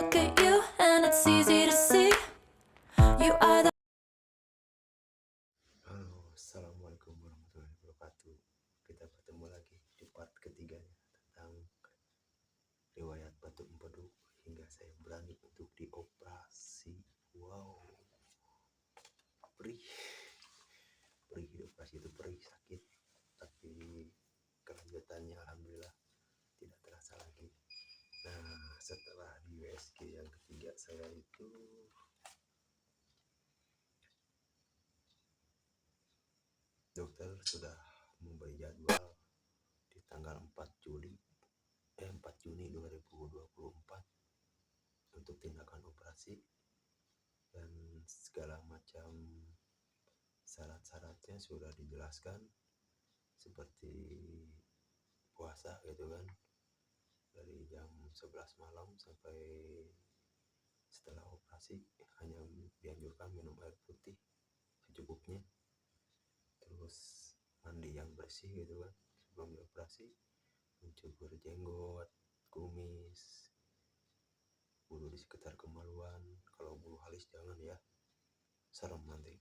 look at you and it's easy to see you are the Halo, assalamualaikum warahmatullahi wabarakatuh. Kita bertemu lagi di part ketiganya tentang riwayat batuk empedu hingga saya berani untuk dioperasi. Wow, perih, dioperasi itu perih, sakit, tapi kelanjutannya alhamdulillah tidak terasa lagi. Nah, setelah di USG yang ketiga saya itu dokter sudah memberi jadwal di tanggal 4 Juni 2024 untuk tindakan operasi dan segala macam syarat-syaratnya sudah dijelaskan seperti puasa gitu kan, dari jam 11 malam sampai setelah operasi hanya dianjurkan minum air putih secukupnya, terus mandi yang bersih gitu kan sebelum dioperasi, mencukur jenggot, kumis, bulu di sekitar kemaluan. Kalau bulu halus jangan ya, serem nanti.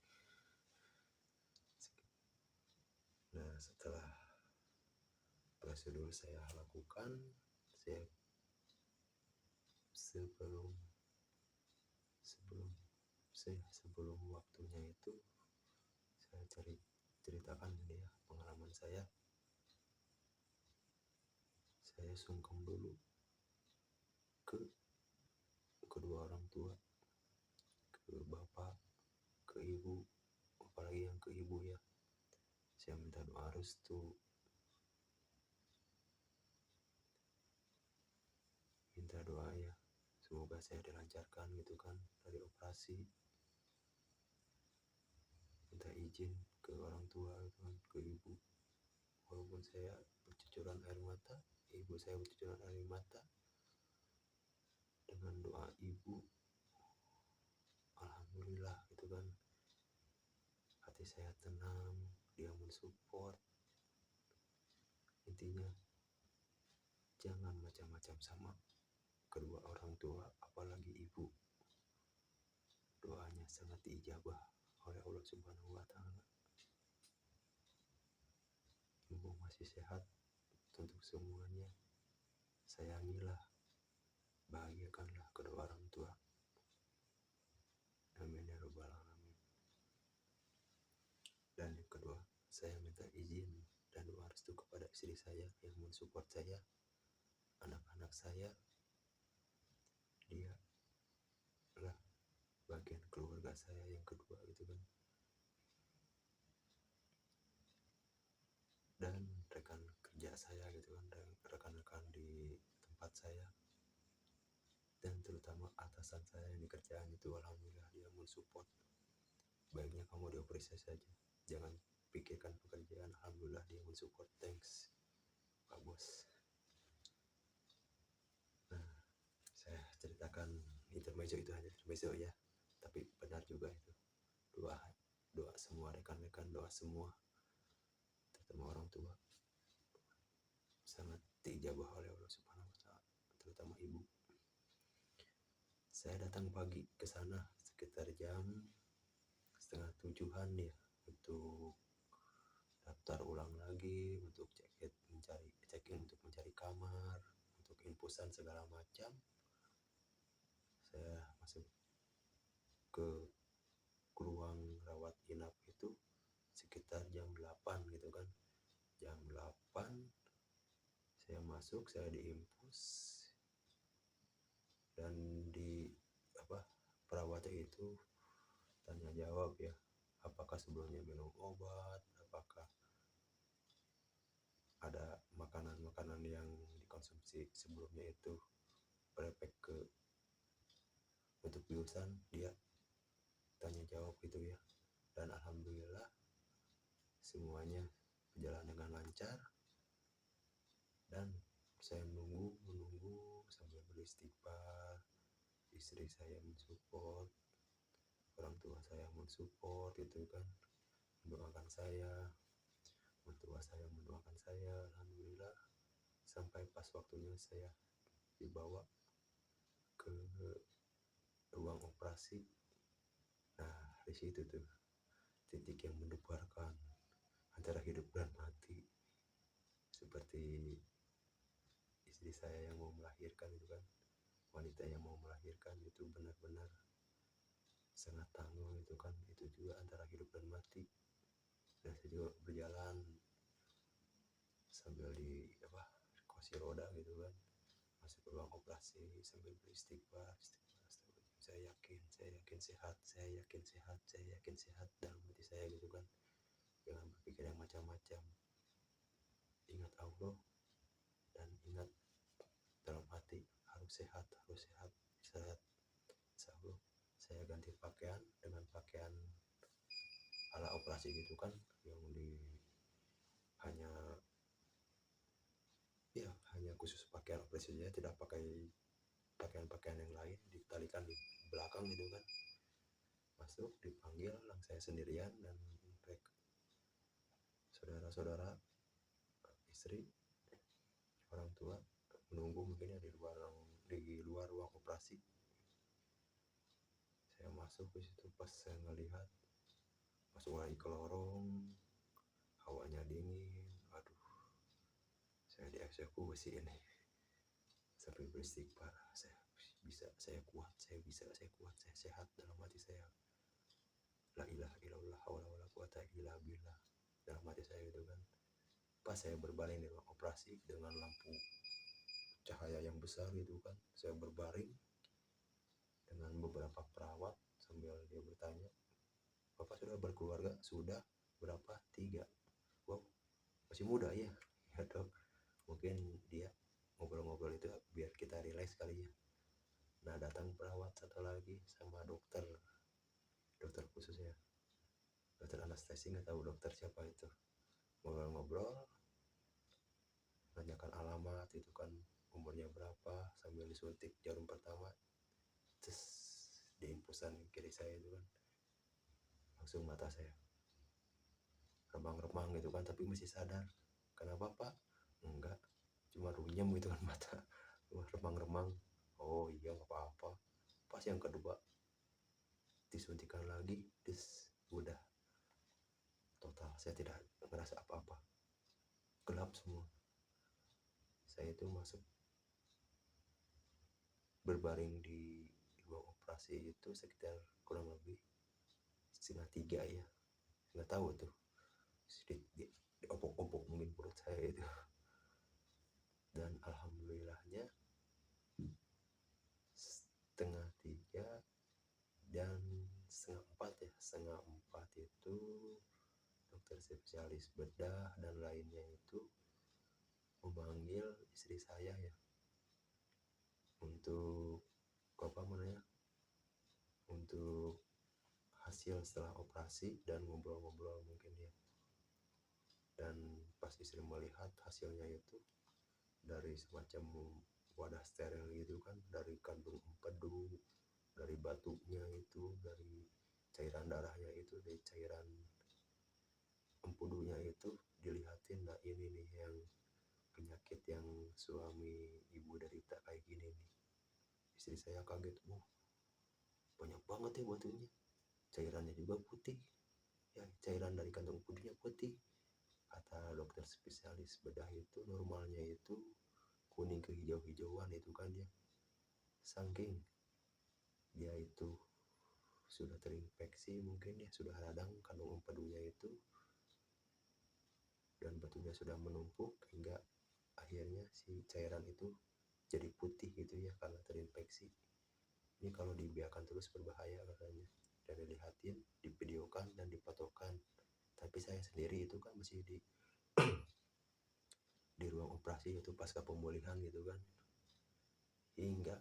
Nah, setelah prosedur saya lakukan, saya sebelum waktunya itu saya ceritakan dia pengalaman saya sungkem dulu ke kedua orang tua, ke bapak, ke ibu, apalagi yang ke ibu ya. Saya minta doa restu, minta doa ya, semoga saya dilancarkan gitu kan dari operasi. Minta izin ke orang tua gitu kan, ke ibu, walaupun saya bercucuran air mata, ibu saya bercucuran air mata. Dengan doa ibu, alhamdulillah gitu kan, hati saya tenang, dia mensupport. Intinya jangan macam-macam sama kedua orang tua, apalagi ibu. Doanya sangat diijabah oleh Allah Subhanahu wa Ta'ala. Mumpung masih sehat, untuk semuanya sayangilah, bahagiakanlah kedua orang tua. Amin ya rabbal alamin. Dan yang kedua, saya minta izin dan doa restu kepada istri saya yang mensupport saya, anak-anak saya. Dia adalah bagian keluarga saya yang kedua gitu kan. Dan rekan kerja saya gitu kan, dan rekan-rekan di tempat saya, dan terutama atasan saya yang di kerjaan itu, alhamdulillah dia mensupport. Baiknya kamu dioperasi saja, jangan pikirkan pekerjaan. Alhamdulillah dia mensupport. Thanks Pak Bos. Nah, saya ceritakan intermezzo, itu hanya intermezzo ya, tapi benar juga itu. Doa semua rekan-rekan, doa semua, terutama orang tua, sangat diijabah oleh Allah Subhanahu wa Ta'ala, terutama ibu. Saya datang pagi ke sana sekitar jam 6:30 ya, untuk daftar ulang lagi, untuk check-in untuk mencari kamar, untuk infusan segala macam. Saya masuk ke ruang rawat inap itu sekitar jam 8 gitu kan. Jam 8 saya masuk, saya diinfus, dan di perawatnya itu tanya jawab ya, apakah sebelumnya minum obat, apakah ada makanan-makanan yang dikonsumsi sebelumnya itu berefek ke untuk biusan. Dia tanya jawab gitu ya, dan alhamdulillah semuanya berjalan dengan lancar. Dan saya menunggu sambil beristighfar. Istri saya mensupport, orang tua saya mensupport gitu kan, mendoakan saya, mertua saya mendoakan saya. Alhamdulillah sampai pas waktunya saya dibawa ke operasi. Nah di situ tuh titik yang mendebarkan antara hidup dan mati. Seperti istri saya yang mau melahirkan itu kan, wanita yang mau melahirkan itu benar-benar sangat tangguh itu kan, itu juga antara hidup dan mati. Dan saya juga berjalan sambil di kursi roda gitu kan, masuk ke ruang operasi sambil beristighfar, saya yakin sehat, saya yakin sehat, saya yakin sehat dalam hati saya gitu kan, jangan berpikir yang macam-macam, ingat Allah dan ingat dalam hati harus sehat, sehat. Insya Allah saya ganti pakaian dengan pakaian ala operasi gitu kan, yang hanya khusus pakaian operasi saja, tidak pakai pakaian-pakaian yang lain, ditalikan di belakang gitu kan. Masuk dipanggil, saya sendirian dan saudara-saudara, istri, orang tua menunggu mungkin ya di luar ruang operasi. Saya masuk ke situ, pas saya ngelihat masuk lagi ke lorong, hawanya dingin, aduh, saya dieksekusi ini. Sampai beristighfar, saya bisa, saya kuat, saya sehat dalam hati saya. La ilaha illallah wala quwata illa billah dalam hati saya gitu kan. Pas saya berbaring di ruang operasi dengan lampu cahaya yang besar gitu kan, saya berbaring dengan beberapa perawat sambil dia bertanya, Bapak sudah berkeluarga? Sudah. Berapa? 3. Wow, masih muda ya. Ya dok, mungkin dia ngobrol-ngobrol itu biar kita relax kali ya. Nah datang perawat satu lagi sama dokter khusus ya, dokter anestesi, nggak tahu dokter siapa itu. Ngobrol-ngobrol, nanyakan alamat itu kan, umurnya berapa, sambil disuntik jarum pertama, terus di infusan kiri saya itu kan, langsung mata saya remang-remang gitu kan, tapi masih sadar. Kenapa pak? Enggak, cuma runyem gitu kan mata, remang-remang. Oh iya nggak apa-apa. Pas yang kedua disuntikan lagi, udah total, saya tidak merasa apa-apa, gelap semua. Saya itu masuk berbaring di ruang operasi itu sekitar kurang lebih 2:30 ya, nggak tahu tuh, di opok-opok mungkin perut saya itu. Dan alhamdulillahnya 2:30 dan 3:30 ya, 3:30 itu dokter spesialis bedah dan lainnya itu memanggil istri saya ya, untuk untuk hasil setelah operasi dan ngobrol-ngobrol mungkin ya. Dan pas istri melihat hasilnya itu dari semacam wadah steril gitu kan, dari kandung empedu, dari batunya itu, dari cairan darahnya itu, dari cairan empedunya itu, dilihatin, nah ini nih yang penyakit yang suami ibu derita kayak gini nih. Istri saya kaget, banyak banget ya batunya, cairannya juga putih ya, cairan dari kantong empedunya putih. Kata dokter spesialis bedah itu normalnya itu kuning kehijau-hijauan itu kan ya, saking dia itu sudah terinfeksi mungkin ya, sudah radang kandung empedunya itu, dan batunya sudah menumpuk hingga akhirnya si cairan itu jadi putih gitu ya, karena terinfeksi. Ini kalau dibiarkan terus berbahaya katanya. Dan dilihatin, divideokan dan difotokan. Tapi saya sendiri itu kan masih di ruang operasi itu pasca pemulihan gitu kan. Hingga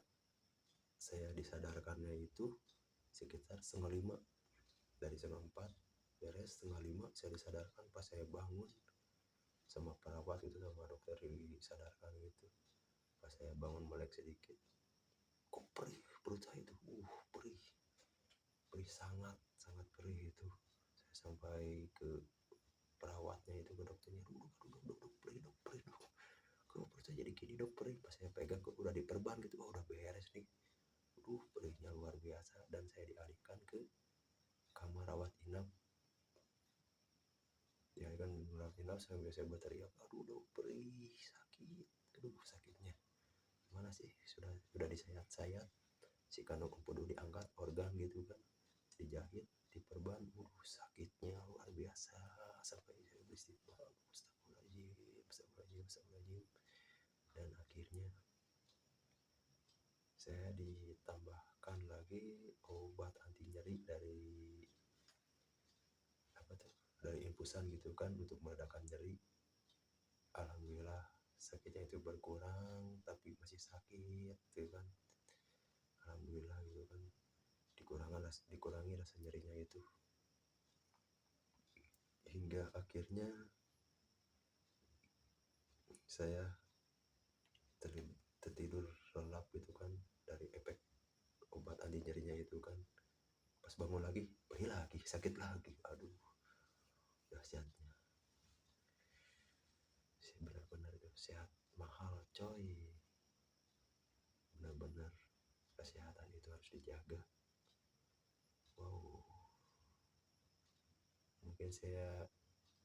saya disadarkannya itu sekitar 4:30. Dari 4:30 beres, 5:30 saya disadarkan. Pas saya bangun sama perawat itu, sama dokter disadarkan gitu. Pas saya bangun melek sedikit, kok perih perut saya itu, perih sangat perih itu. Saya sampai ke perawatnya itu, ke dokternya, dok perih dok, kok perut saya jadi gini dok, perih. Pas saya pegang kok udah diperban gitu, udah beres nih. Perihnya luar biasa. Dan saya sambil saya berteriak, aduh dok perih sakit, aduh sakitnya gimana sih, sudah disayat-sayat si kandung empedu diangkat organ gitu kan, dijahit diperban, sakitnya luar biasa sampai saya beristighfar, astagfirullahaladzim, astagfirullahaladzim, astagfirullahaladzim. Dan akhirnya saya ditambahkan lagi obat anti nyeri dari apa tuh, dari infusan gitu kan untuk meredakan nyeri. Alhamdulillah sakitnya itu berkurang, tapi masih sakit gitu kan, alhamdulillah gitu kan, dikurangi rasa nyerinya itu, hingga akhirnya saya tertidur lelap gitu kan dari efek obat anti nyerinya itu kan. Pas bangun lagi perih lagi, sakit lagi, aduh dahsyatnya. Benar-benar itu sehat mahal coy, benar-benar kesehatan itu harus dijaga. Wow, mungkin saya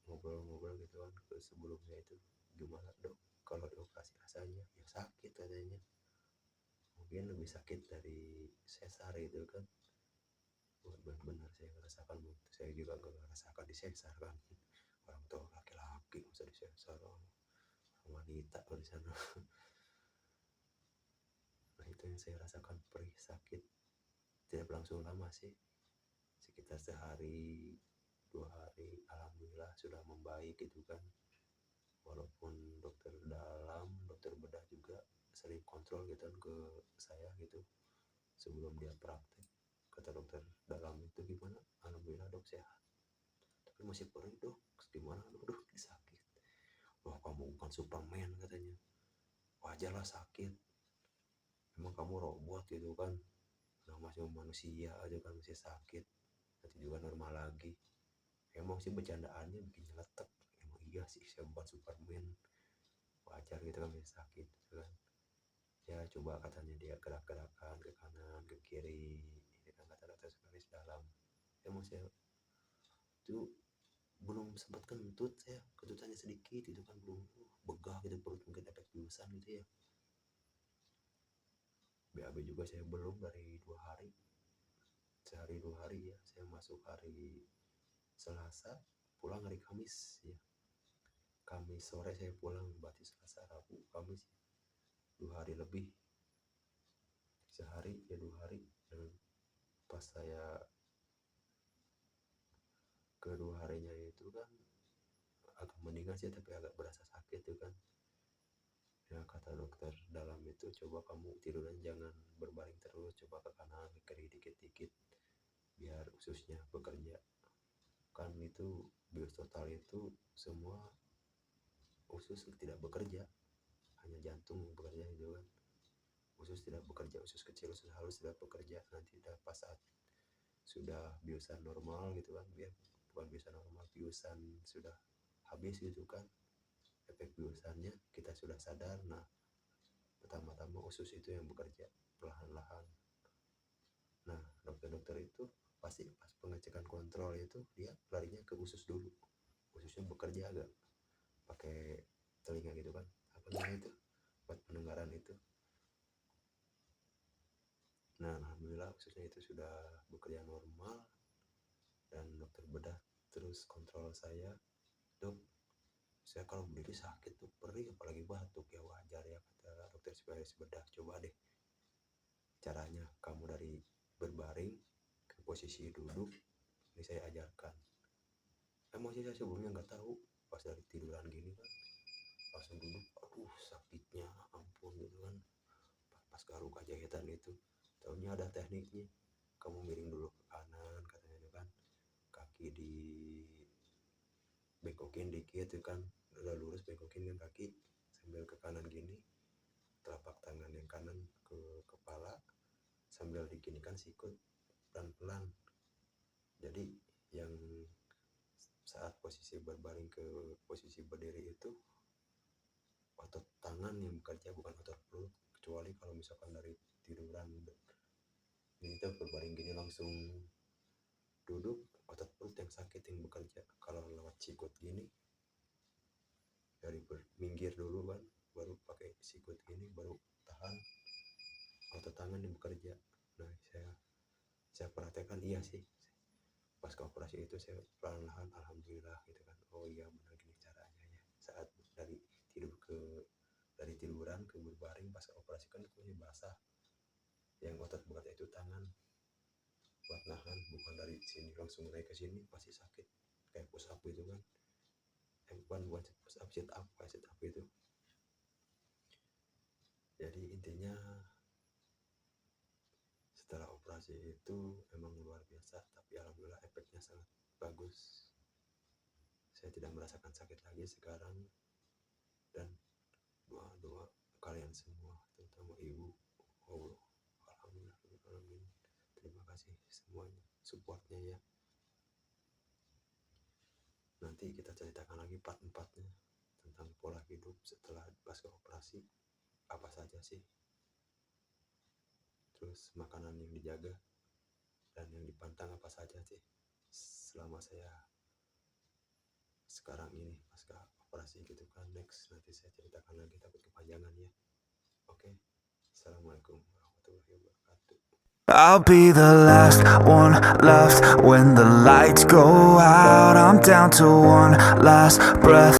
ngobrol-ngobrol gitu kan ke sebelumnya itu, gimana dok kalau dioperasi rasanya, ya sakit katanya, mungkin lebih sakit dari sesar itu kan. Benar-benar saya ngerasakan, saya juga nggak ngerasakan di sesar kan, orang tua laki-laki masa di sesar, orang wanita di sana. Nah itu yang saya rasakan, perih sakit, tidak berlangsung lama sih, sekitar sehari 2 hari, alhamdulillah sudah membaik gitu kan. Walaupun dokter dalam, dokter bedah juga sering kontrol gitu kan ke saya gitu sebelum dia praktek. Kata dokter dalam itu, gimana, alhamdulillah dok sehat, tapi masih perih dok, gimana dok sakit, wah kamu bukan Superman katanya, wajarlah sakit, emang kamu robot gitu kan, nah masih manusia aja kan masih sakit, nanti juga normal lagi. Emang sih bercandaannya bikin nyeletek, emang iya sih saya bukan Superman, wajar gitu kan masih sakit gitu kan. Ya coba katanya dia gerak-gerakan ke kanan ke kiri, ini kan kata dokter spesialis dalam. Emang saya itu belum sempat kentut, saya kentutannya sedikit itu kan, belum begah gitu perut, mungkin efek biusan gitu ya. BAB juga saya belum dari 2 hari, sehari 2 hari ya, saya masuk hari Selasa, pulang hari Kamis ya, Kamis sore saya pulang, berarti Selasa Rabu Kamis 2 hari lebih, sehari ya 2 hari. Dan pas saya kedua harinya itu kan agak mendingan sih, tapi agak berasa sakit tuh kan. Ya kata dokter dalam itu, coba kamu tiduran jangan berbaring terus, coba ke kanan ke kiri dikit-dikit biar ususnya bekerja kan. Itu bios total itu semua usus tidak bekerja, hanya jantung bekerja gitu kan, usus tidak bekerja, usus kecil usus halus tidak bekerja. Nanti pas saat sudah biosan normal gitu kan, biar bukan biosan normal, biosan sudah habis gitu kan, efek biosannya kita sudah sadar, nah pertama-tama usus itu yang bekerja perlahan-lahan. Nah dokter-dokter itu pasti pas pengecekan kontrol itu dia larinya ke usus dulu, ususnya bekerja agak pakai telinga gitu kan, apa namanya itu, buat pendengaran itu. Nah alhamdulillah ususnya itu sudah bekerja normal, dan dokter bedah terus kontrol saya, dok saya kalau berdiri sakit tuh perih apalagi batuk, ya wajar ya kata dokter spesialis bedah, coba deh caranya kamu dari berbaring ke posisi duduk, ini saya ajarkan. Emang sih saya sebelumnya nggak tahu, pas dari tiduran gini kan langsung duduk, aduh sakitnya ampun gitu kan, pas garuk jahitan itu, tahunya ada tekniknya, kamu miring dulu ke kanan katanya itu kan, kaki di bengkokin dikit itu kan, udah lurus bengkokin kan kaki sambil ke kanan gini, telapak tangan yang kanan ke kepala sambil diginikan sikut pelan-pelan. Jadi yang saat posisi berbaring ke posisi berdiri itu otot tangan yang bekerja, bukan otot perut, kecuali kalau misalkan dari tiduran ini tuh berbaring gini langsung duduk, otot perut yang sakit yang bekerja. Kalau lewat sikut gini dari minggir dulu kan, baru pakai sikut ini, baru tahan, otot tangan yang bekerja. Nah saya perhatikan, iya sih, pas ke operasi itu saya perlahan-lahan alhamdulillah gitu kan, oh iya benar gini caranya ya. Saat dari tiduran ke berbaring pas operasi kan itu basah, yang otot berat itu tangan buat nahan, bukan dari sini langsung naik ke sini pasti sakit, kayak push up gitu kan, bukan push up, sit up, kayak sit up itu. Jadi intinya setelah operasi itu emang luar biasa, tapi alhamdulillah efeknya sangat bagus. Saya tidak merasakan sakit lagi sekarang, dan doa kalian semua, terutama ibu, oh alhamdulillah, terima kasih semuanya supportnya ya. Nanti kita ceritakan lagi part 4-nya tentang pola hidup setelah pasca operasi, apa saja sih, terus makanan yang dijaga dan yang dipantang apa saja sih selama saya sekarang ini pasca operasi gitu kan. Next nanti saya ceritakan lagi, takut kepanjangan ya. Oke, assalamualaikum warahmatullahi wabarakatuh. I'll be the last one left when the lights go out. I'm down to one last breath.